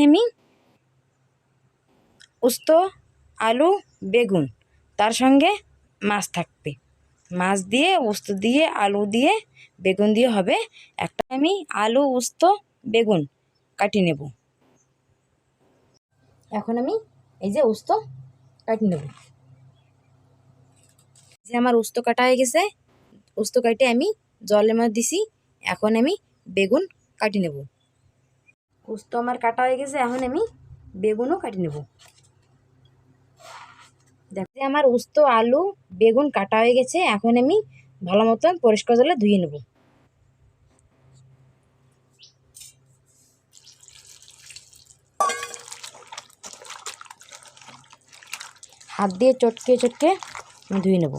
আমি উস্ত, আলু, বেগুন, তার সঙ্গে মাছ থাকবে। মাছ দিয়ে, উস্ত দিয়ে, আলু দিয়ে, বেগুন দিয়ে হবে একটা। আমি আলু, উস্ত, বেগুন কাটি নেব। এখন আমি এই যে উস্ত কাটি নেব। যে আমার উস্ত কাটা হয়ে গেছে, উস্ত কাটে আমি জলের মধ্যে দিছি। এখন আমি বেগুন কাটি নেব। উস্ত আমার কাটা হয়ে গেছে, এখন আমি বেগুনও কাটি নেব। দেখতে আমার উস্ত, আলু, বেগুন কাটা হয়ে গেছে। এখন আমি ভালো মতন পরিষ্কার জলে ধুয়ে নেব। হাত দিয়ে চটকে চটকে আমি ধুয়ে নেব।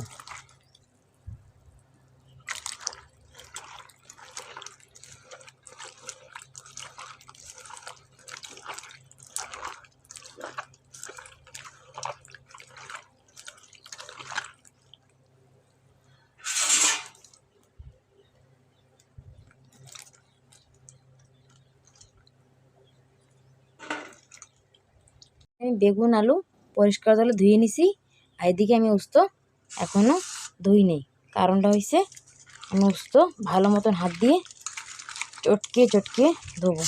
আমি বেগুন, আলু পরিষ্কার জলে ধুয়ে নিছি। আর এদিকে আমি উস্ত এখনও ধুই নেই। কারণটা হয়েছে আমি উস্ত ভালো মতন হাত দিয়ে চটকে চটকে ধোবো।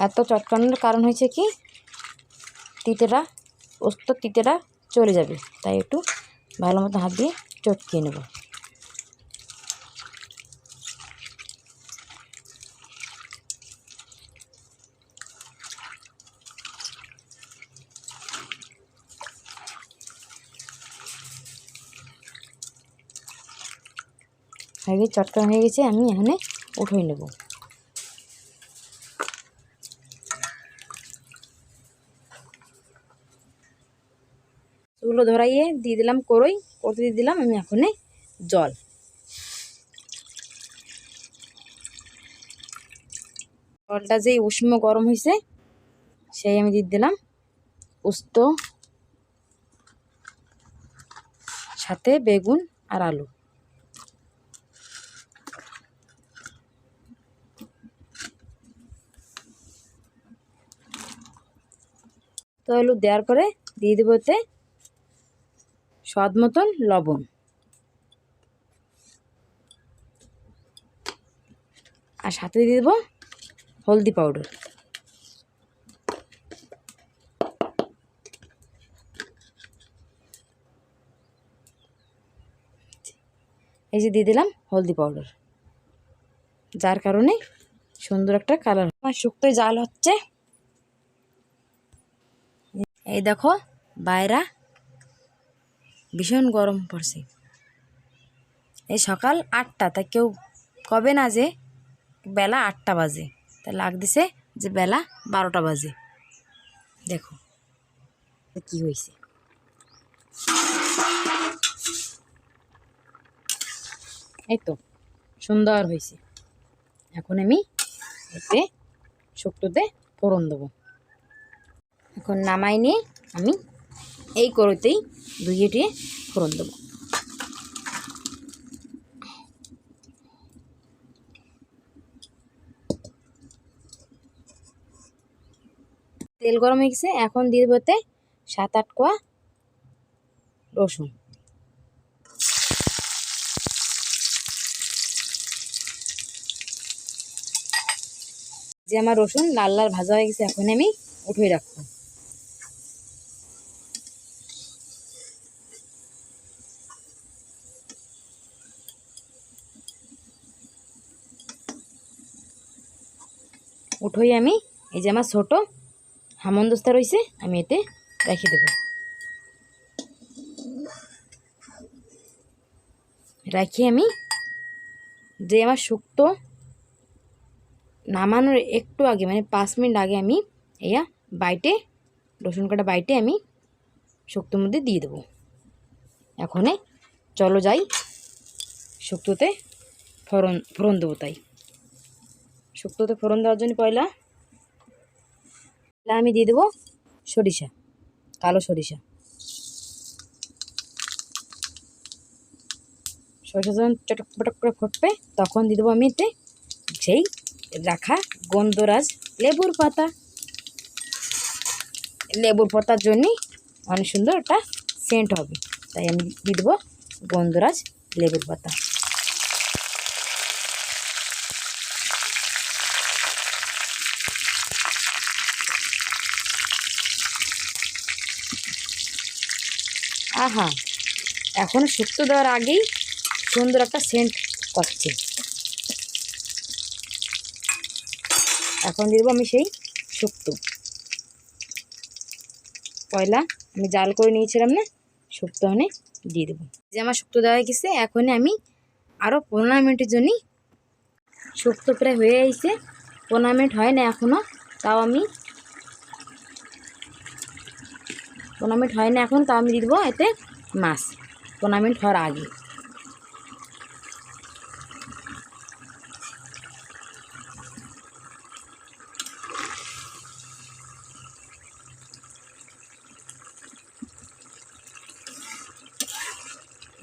এত চটকানোর কারণ হয়েছে কি, তিতেটা, উস্ত তিতেটা চলে যাবে, তাই একটু ভালো মতো হাত দিয়ে চটকিয়ে নেব। আগে চটকানো হয়ে গেছে, আমি এখানে উঠিয়ে নেব। চুলো ধরাইয়ে দিয়ে দিলাম কড়ই, করতে দিয়ে দিলাম আমি এখানে জল। জলটা যেই উষ্ণ গরম হয়েছে, সেই আমি দিয়ে দিলাম উস্ত, সাথে বেগুন আর আলু। তো আলু দেওয়ার পরে দিয়ে দেবো এতে স্বাদ মতন লবণ, আর সাথে দিয়ে দেবো হলদি পাউডার। এই যে দিয়ে দিলাম হলদি পাউডার, যার কারণে সুন্দর একটা কালার। আমার শুক্তো জাল হচ্ছে। এই দেখো বাইরা ভীষণ গরম পড়ছে। এই সকাল 8টা, তা কেউ কবে না যে বেলা 8টা বাজে, তা লাগতেছে যে বেলা 12টা বাজে। দেখো কি হয়েছে। এই তো সুন্দর হয়েছে। এখন আমি এতে শুক্তোতে ফোড়ন দেবো। এখন নামাই নিয়ে আমি এই কড়াইতেই ধুয়ে টুয়ে ফোড়ন দেবো। তেল গরম হয়ে গেছে, এখন দিয়ে দেবো এতে 7-8 কোয়া রসুন। যে আমার রসুন লাল লাল ভাজা হয়ে গেছে, এখন আমি উঠিয়ে রাখবো। উঠোই আমি এই যে আমার ছোটো হামনদস্তা রয়েছে, আমি এতে রেখে দেব। রাখি আমি যে আমার শুক্তো নামানোর একটু আগে, মানে 5 মিনিট আগে আমি ইয়া বাইটে, রসুন কাটা বাইটে আমি শুক্তোর মধ্যে দিয়ে দেবো। এখন চলো যাই শুক্তোতে ফোড়ন দেবো। তাই শুক্তোতে ফোড়ন দেওয়ার জন্য পয়লা আমি দিয়ে দেবো সরিষা। কালো সরিষা। সরিষা যখন চটক পটক করে ফুটবে তখন দিয়ে দেবো আমি এতে সেই রাখা গন্ধরাজ লেবুর পাতা। লেবুর পাতার জন্যই অনেক সুন্দর একটা সেন্ট হবে, তাই আমি দিয়ে দেবো গন্ধরাজ লেবুর পাতা। আহা, এখন শুক্তো দেওয়ার আগেই সুন্দর একটা সেন্ট করছে। এখন দিয়ে দেবো আমি সেই শুক্তো। পয়লা আমি জাল করে নিয়েছিলাম না, শুক্তো হনে দিয়ে দেবো। যে আমার শুক্তো দেওয়া হয়ে গেছে, এখন আমি আরও 15 মিনিটের জন্য, শুক্তো প্রায় হয়ে গেছে, 15 মিনিট হয় না এখনও, তাও আমি 15 মিনিট হয় না এখন, তাও আমি দিয়ে দেবো এতে মাছ 15 মিনিট হওয়ার আগে।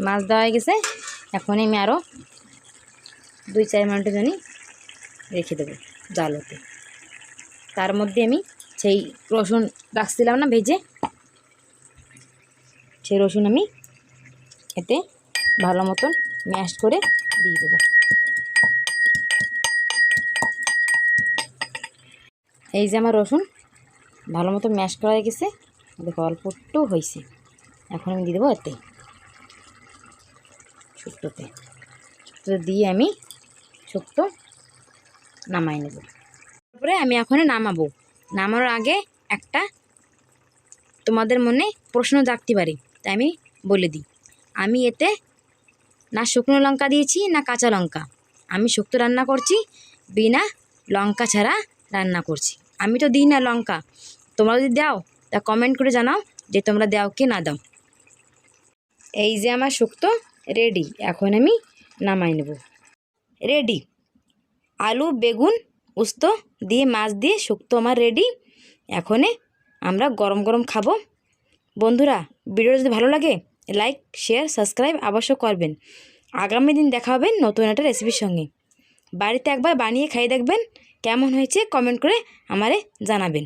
মাছ দেওয়া হয়ে গেছে, এখন আমি আরও 2-4 মিনিটের জন্য রেখে দেবো জাল হতে। তার মধ্যে আমি সেই রসুন রাখছিলাম না ভেজে, সেই রসুন আমি এতে ভালো মতন ম্যাশ করে দিয়ে দেবো। এই যে আমার রসুন ভালো মতো ম্যাশ করা হয়ে গেছে, দেখো অল্প একটু হয়েছে। এখন আমি দিয়ে দেবো এতে শুক্তোতে। শুক্তো দিয়ে আমি শুক্তো নামাই নেব। তারপরে আমি এখন নামাবো। নামানোর আগে একটা তোমাদের মনে প্রশ্ন জাগতে পারে, তাই আমি বলে দিই। আমি এতে না শুকনো লঙ্কা দিয়েছি না কাঁচা লঙ্কা। আমি শুক্তো রান্না করছি বিনা লঙ্কা ছাড়া রান্না করছি। আমি তো দিই না লঙ্কা, তোমরা যদি দাও তা কমেন্ট করে জানাও যে তোমরা দাও কি না দাও। এই যে আমার শুক্তো রেডি, এখন আমি নামাই নেব। রেডি, আলু বেগুন উস্তো দিয়ে মাছ দিয়ে শুক্তো আমার রেডি। এখনে আমরা গরম গরম খাবো। বন্ধুরা, ভিডিও যদি ভালো লাগে লাইক শেয়ার সাবস্ক্রাইব অবশ্যই করবেন। আগামী দিন দেখা হবে নতুন একটা রেসিপির সঙ্গে। বাড়িতে একবার বানিয়ে খাইয়ে দেখবেন, কেমন হয়েছে কমেন্ট করে আমারে জানাবেন।